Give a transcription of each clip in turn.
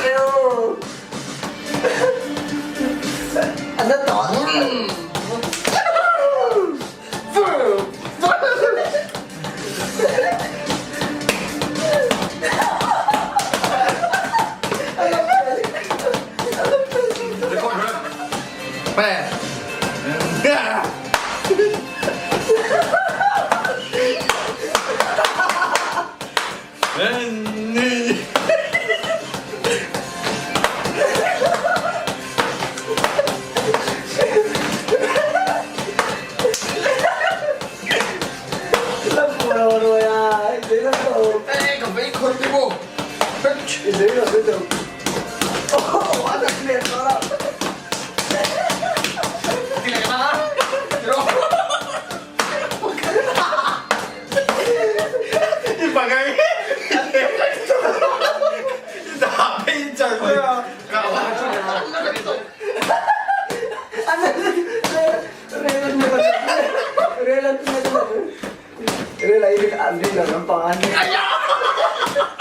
살려주세요. 안 됐다. 빨리. 뭐야? 내가 또 에이, 베이컨 들고. 내가 그래도 와다 그래 써라. 이 방향이 나 앞에 있잖아. Rela ini Andri dalam pangannya.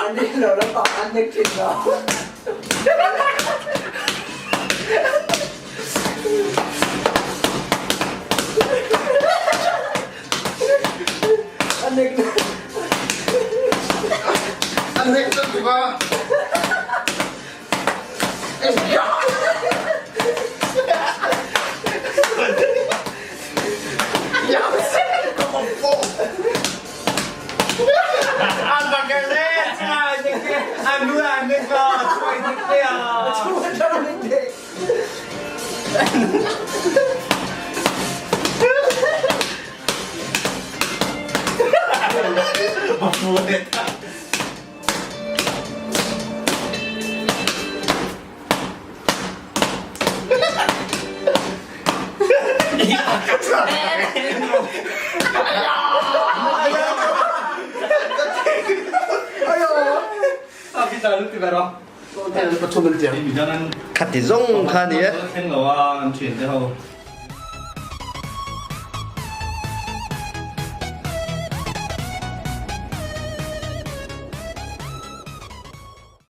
Andri dalam pangannya kita. Andri 안돼 좀 누가 Anh bằng cái lết à, những cái anh nuôi anh cái cờ quay những cái à cuma dalam ini. Buat Kita lúc cái đó. Bắt chôn bên tiền. Thì cho nên Khát thì rong khát thì ấy. Thêm là chuyển cho hầu.